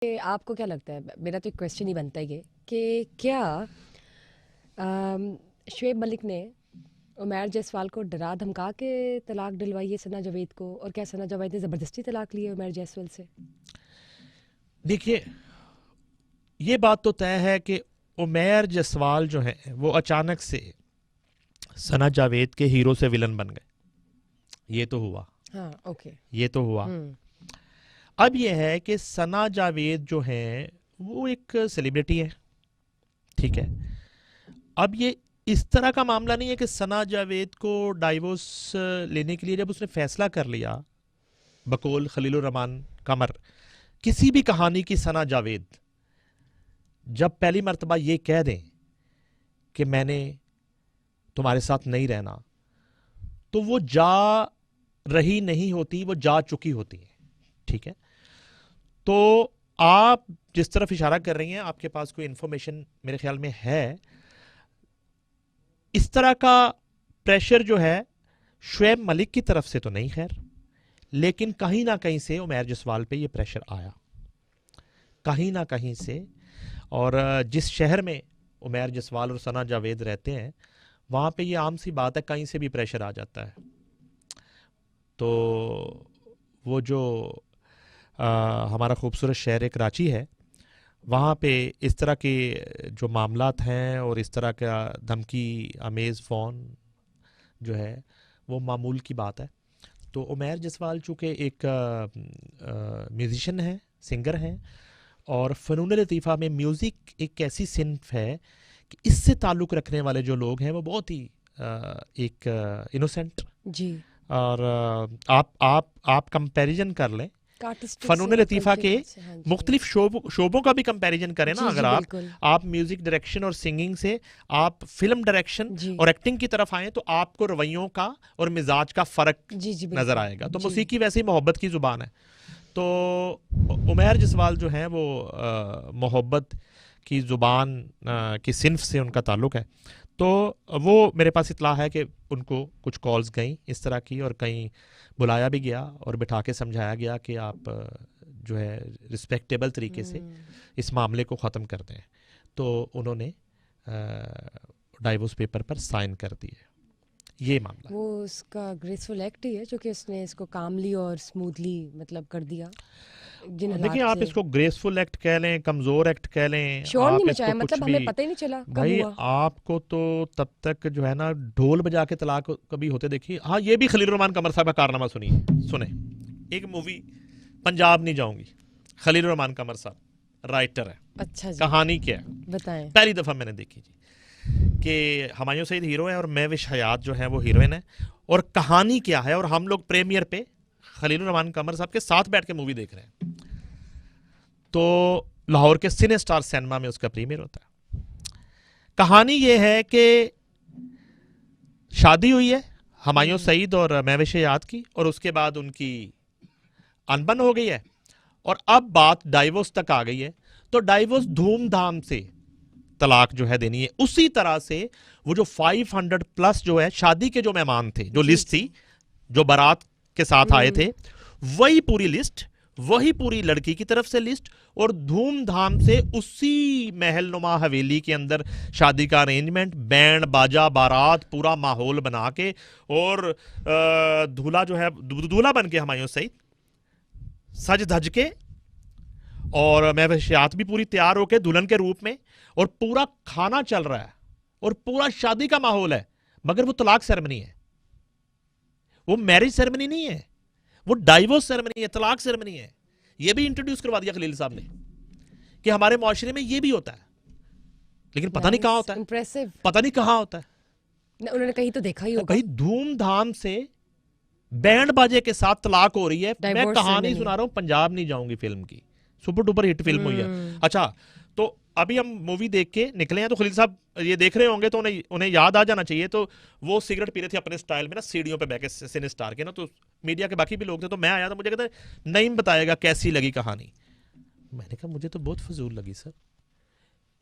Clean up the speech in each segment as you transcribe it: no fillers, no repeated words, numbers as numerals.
आपको क्या लगता है, मेरा तो एक क्वेश्चन ही बनता है ये कि क्या शुएब मलिक ने उमैर जायसवाल को डरा धमका के तलाक दिलवाई है सना जावेद को, और क्या सना जावेद ने ज़बरदस्ती तलाक ली है उमैर जायसवाल से? देखिए, ये बात तो तय है कि उमैर जसवाल जो है वो अचानक से सना जावेद के हीरो से विलन बन गए। ये तो हुआ, हाँ, ओके। ये तो हुआ। अब ये है कि सना जावेद जो है वो एक सेलिब्रिटी है, ठीक है। अब ये इस तरह का मामला नहीं है कि सना जावेद को डाइवोर्स लेने के लिए जब उसने फैसला कर लिया बकौल खलीलुर रहमान कमर, किसी भी कहानी की सना जावेद जब पहली मर्तबा ये कह दें कि मैंने तुम्हारे साथ नहीं रहना, तो वो जा रही नहीं होती, वो जा चुकी होती है, ठीक है। तो आप जिस तरफ इशारा कर रही हैं, आपके पास कोई इंफॉर्मेशन मेरे ख्याल में है। इस तरह का प्रेशर जो है शुएब मलिक की तरफ से तो नहीं, खैर, लेकिन कहीं ना कहीं से उमैर जसवाल पे ये प्रेशर आया, कहीं ना कहीं से। और जिस शहर में उमैर जसवाल और सना जावेद रहते हैं, वहाँ पे ये आम सी बात है, कहीं से भी प्रेशर आ जाता है। तो वो जो हमारा खूबसूरत शहर कराची है, वहाँ पे इस तरह के जो मामलात हैं और इस तरह का धमकी अमेज़ फ़ोन जो है वो मामूल की बात है। तो उमैर जसवाल चूँकि एक म्यूज़िशन हैं, सिंगर हैं, और फ़नून लतीफ़ा में म्यूज़िक एक ऐसी सिन्फ़ है कि इससे ताल्लुक़ रखने वाले जो लोग हैं वो बहुत ही एक इनोसेंट जी। और आप कंपैरिजन कर लें फ़नून लतीफ़ा के मुख्तलिफ शोबों का भी कंपैरिजन करें ना। अगर आप म्यूजिक डायरेक्शन और सिंगिंग से आप फिल्म डायरेक्शन और एक्टिंग की तरफ आए तो आपको रवैयों का और मिजाज का फ़र्क नज़र आएगा। तो मौसीकी वैसे ही मोहब्बत की ज़ुबान है। तो उमैर जसवाल जो है वो मोहब्बत की ज़ुबान की सिन्फ से उनका ताल्लुक़ है। तो वो मेरे पास इत्तला है कि उनको कुछ कॉल्स गई इस तरह की, और कहीं बुलाया भी गया और बिठा के समझाया गया कि आप जो है रिस्पेक्टेबल तरीके से इस मामले को ख़त्म कर दें। तो उन्होंने डाइवोर्स पेपर पर साइन कर दिए। ये मामला वो उसका ग्रेसफुल एक्ट ही है जो कि उसने इसको कामली और स्मूथली मतलब कर दिया। देखिए, आप इसको ग्रेसफुल एक्ट कह लें, कमज़ोर एक्ट कह लें, शोर आप नहीं इसको मचाया, कुछ मतलब भी, हमें पता ही नहीं चला कब भाई हुआ। आपको तो तब तक जो है ना ढोल बजा के तलाक कभी होते देखिए। हाँ, ये भी खलील रहमान कमर साहब का कारनामा सुनिए, सुने। एक मूवी पंजाब नहीं जाऊंगी, खलील रहमान कमर साहब राइटर है। अच्छा जी, कहानी क्या है बताएं। पहली दफ़ा मैंने देखी जी कि हुमायूं सईद हीरो है और महविश हयात जो है वो हीरोइन है। और कहानी क्या है, और हम लोग प्रीमियर पे खलील रहमान कमर साहब के साथ बैठ के मूवी देख रहे हैं। तो लाहौर के सिने स्टार सिनेमा में उसका प्रीमियर होता है। कहानी ये है कि शादी हुई है हुमायूं सईद और महविश हयात की, और उसके बाद उनकी अनबन हो गई है, और अब बात डाइवोर्स तक आ गई है। तो डाइवोर्स धूमधाम से तलाक जो है देनी है। उसी तरह से वो जो 500 प्लस जो है शादी के जो मेहमान थे, जो लिस्ट थी, जो बारात के साथ आए थे, वही पूरी लिस्ट, वही पूरी लड़की की तरफ से लिस्ट, और धूमधाम से उसी महलनुमा हवेली के अंदर शादी का अरेंजमेंट, बैंड बाजा बारात, पूरा माहौल बना के, और दूल्हा जो है दूल्हा बन के हुमायूं सईद सज धज के, और महविश हयात भी पूरी तैयार होके दुल्हन के रूप में, और पूरा खाना चल रहा है और पूरा शादी का माहौल है। मगर वो तलाक सेरेमनी है, वो मैरिज सेरेमनी नहीं है, वो डाइवोर्स सेरेमनी है, तलाक सेरेमनी है। ये भी इंट्रोड्यूस करवा दिया खलील साहब ने कि हमारे मुआशरे में ये भी होता है, लेकिन पता नहीं कहां होता है, पता नहीं कहां होता है। उन्होंने कहीं तो देखा ही होगा। कहीं धूमधाम से बैंड बाजे के साथ तलाक हो रही है। मैं कहानी सुना रहा हूं, पंजाब नहीं जाऊंगी फिल्म की, सुपर डुपर हिट फिल्म हुई है। अच्छा, तो अभी हम मूवी देख के निकले हैं, तो खलील साहब ये देख रहे होंगे तो उन्हें याद आ जाना चाहिए। तो वो सिगरेट पी रहे थे अपने स्टाइल में ना, सीढ़ियों पे बैठ के सिने स्टार के ना। तो मीडिया के बाकी भी लोग थे, तो मैं आया था, मुझे कहते नहीं बताएगा कैसी लगी कहानी। मैंने कहा मुझे तो बहुत फजूल लगी सर।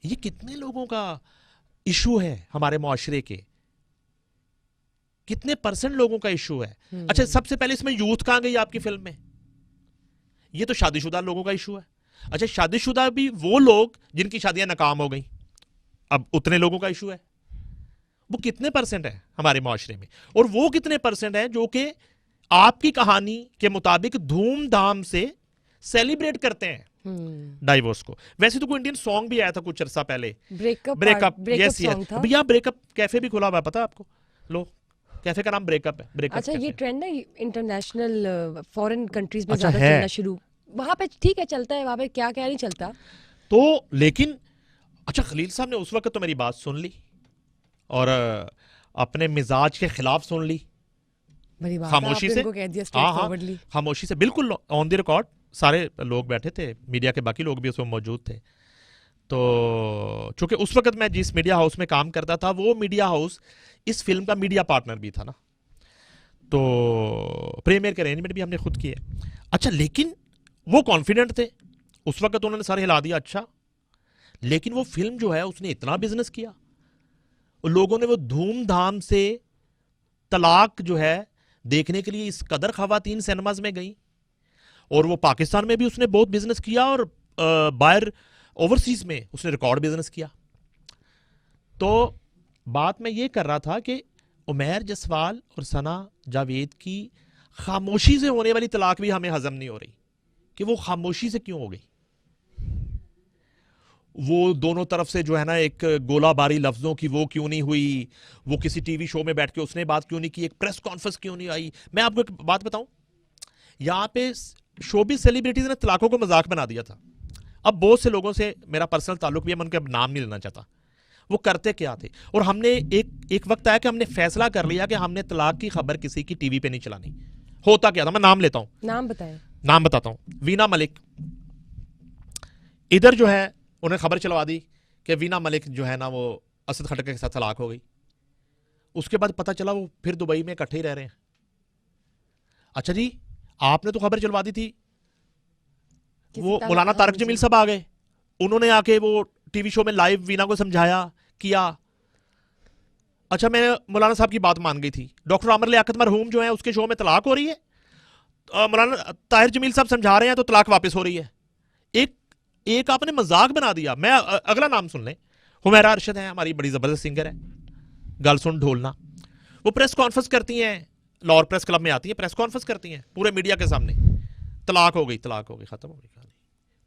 ये कितने लोगों का इशू है हमारे मुआशरे के, कितने % लोगों का इशू है। अच्छा, सबसे पहले इसमें यूथ कहां गई आपकी फिल्म में? ये तो शादीशुदा लोगों का इशू है। अच्छा, शादीशुदा भी वो लोग जिनकी शादियां नाकाम हो गई, अब उतने लोगों का इशू है। वो कितने परसेंट है हमारे माशरे में, और वो कितने परसेंट है जो कि आपकी कहानी के मुताबिक धूमधाम से सेलिब्रेट करते हैं डाइवोर्स को। वैसे तो कोई इंडियन सॉन्ग भी आया था कुछ अरसा पहले, ब्रेकअप, यस यस सॉन्ग था। भैया, ब्रेकअप कैफे भी खुला हुआ है, पता है आपको? लो, कैफे का नाम ब्रेकअप है, ब्रेकअप अच्छा, ये कैफे। ट्रेंड है इंटरनेशनल फॉरेन कंट्रीज में अच्छा ज्यादा है। चलना शुरू। वहां पे ठीक है, चलता है, वहां पे क्या क्या नहीं चलता। तो लेकिन अच्छा, खलील साहब ने उस वक्त तो मेरी बात सुन ली और अपने मिजाज के खिलाफ सुन ली, बड़ी बात है, खामोशी आपने से। उनको कह दिया हाँ स्ट्रेट हाँ, फॉरवर्डली। खामोशी से, बिल्कुल ऑन द रिकॉर्ड। सारे लोग बैठे थे, मीडिया के बाकी लोग भी उसमें मौजूद थे। तो चूंकि उस वक्त मैं जिस मीडिया हाउस में काम करता था, वो मीडिया हाउस इस फिल्म का मीडिया पार्टनर भी था ना, तो प्रीमियर के अरेंजमेंट भी हमने खुद किए। अच्छा, लेकिन वो कॉन्फिडेंट थे उस वक्त, उन्होंने सर हिला दिया। अच्छा, लेकिन वो फिल्म जो है उसने इतना बिजनेस किया, और लोगों ने वो धूमधाम से तलाक जो है देखने के लिए इस कदर खवातीन सिनेमाज में गई, और वो पाकिस्तान में भी उसने बहुत बिजनेस किया, और बाहर ओवरसीज में उसने रिकॉर्ड बिजनेस किया। तो बात मैं ये कर रहा था कि उमैर जसवाल और सना जावेद की खामोशी से होने वाली तलाक भी हमें हजम नहीं हो रही कि वो खामोशी से क्यों हो गई। वो दोनों तरफ से जो है ना एक गोलाबारी लफ्जों की वो क्यों नहीं हुई, वो किसी टीवी शो में बैठ के उसने बात क्यों नहीं की, एक प्रेस कॉन्फ्रेंस क्यों नहीं आई। मैं आपको एक बात बताऊं, यहां पे शोबिज सेलिब्रिटीज ने तलाकों को मजाक बना दिया था। अब बहुत से लोगों से मेरा पर्सनल ताल्लुक भी है, मैं उनका नाम नहीं लेना चाहता। वो करते क्या थे, और हमने एक वक्त आया कि हमने फैसला कर लिया कि हमने तलाक की खबर किसी की टीवी पे नहीं चलानी। होता क्या था, मैं नाम लेता हूं, नाम बताएं। नाम बताता हूं। वीना मलिक, इधर जो है उन्हें खबर चलवा दी कि वीना मलिक जो है ना वो असद खटके के साथ तलाक हो गई। उसके बाद पता चला वो फिर दुबई में इकट्ठे ही रह रहे हैं। अच्छा जी, आपने तो खबर चलवा दी थी, वो मौलाना तारक जमील साहब आ गए, उन्होंने आके वो टीवी शो में लाइव वीना को समझाया किया। अच्छा, मैं मौलाना साहब की बात मान गई थी। डॉक्टर आमिर लियाकत मरहूम जो है उसके शो में तलाक हो रही है, मौलाना ताहिर जमील साहब समझा रहे हैं तो तलाक वापस हो रही है। एक एक आपने मजाक बना दिया। मैं अगला नाम सुन लें, हुमैरा अरशद है, हमारी बड़ी जबरदस्त सिंगर है, गल सुन ढोलना। वो प्रेस कॉन्फ्रेंस करती हैं, लाहौर प्रेस क्लब में आती है, प्रेस कॉन्फ्रेंस करती हैं पूरे मीडिया के सामने, तलाक हो गई, तलाक हो गई, खत्म हो गई कहानी।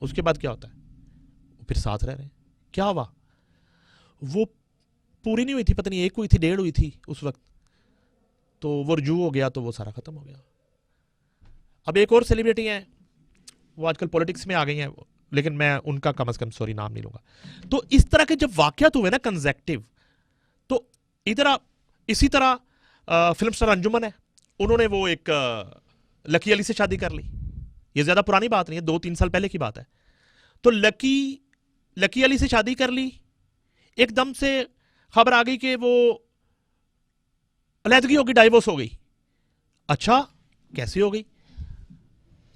उसके बाद क्या होता है, वो फिर साथ रह रहे हैं। क्या हुआ, वो पूरी नहीं हुई थी, पता नहीं एक हुई थी, डेढ़ हुई थी उस वक्त, तो वो रजू हो गया, तो वो सारा खत्म हो गया। अब एक और सेलिब्रिटी हैं, वो आजकल पॉलिटिक्स में आ गई हैं, लेकिन मैं उनका कम से कम सॉरी नाम नहीं लूंगा। तो इस तरह के जब वाकयात हुए ना कंजेक्टिव, तो इधर आप इसी तरह फिल्म स्टार अंजुमन है, उन्होंने वो एक लकी अली से शादी कर ली। ये ज्यादा पुरानी बात नहीं है, 2-3 साल पहले की बात है। तो लकी अली से शादी कर ली, एकदम से खबर आ गई कि वो अलहदगी हो गई, डाइवोर्स हो गई। अच्छा, कैसे हो गई?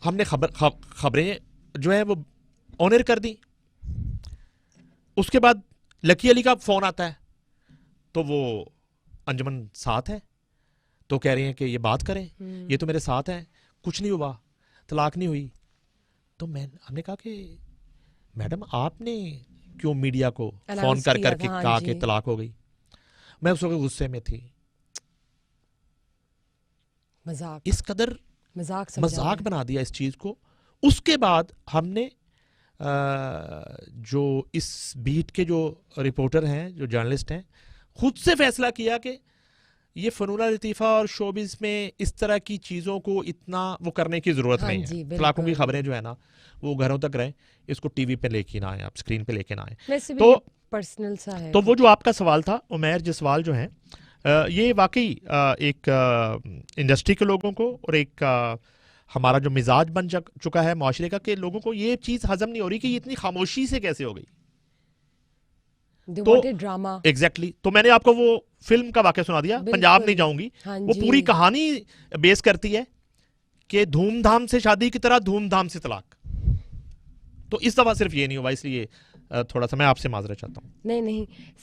हमने खबरें जो है वो ऑनर कर दी। उसके बाद लकी अली का फोन आता है, तो वो अंजुमन साथ है, तो कह रही हैं कि ये बात करें, ये तो मेरे साथ हैं, कुछ नहीं हुआ, तलाक नहीं हुई। तो हमने कहा कि मैडम आपने क्यों मीडिया को फोन कर करके कहा कि तलाक हो गई? मैं उस वक्त गुस्से में थी, मजाक, इस कदर मजाक बना दिया इस चीज को। उसके बाद हमने जो इस बीट के जो रिपोर्टर हैं, जो जर्नलिस्ट हैं, खुद से फैसला किया कि ये फनूना लतीफ़ा और शोबिस में इस तरह की चीज़ों को इतना वो करने की ज़रूरत नहीं है। तलाकों की खबरें जो है ना वो घरों तक रहें, इसको टीवी पे लेके ना आए, आप स्क्रीन पे लेके ना आए। तो पर्सनल सा है। तो वो जो आपका सवाल था, उमैर जसवाल जो है, ये वाकई एक इंडस्ट्री के लोगों को और एक हमारा जो मिजाज बन चुका है माशरे का, कि लोगों को ये चीज़ हजम नहीं हो रही कि ये इतनी खामोशी से कैसे हो गई। तो ड्रामा एग्जैक्टली तो मैंने आपको वो फिल्म का वाकया सुना दिया, पंजाब नहीं जाऊंगी। वो पूरी कहानी बेस करती है कि धूमधाम से शादी की तरह धूमधाम से तलाक। तो इस दफा सिर्फ ये नहीं हुआ, इसलिए थोड़ा सा मैं आपसे माजरा चाहता हूँ। नहीं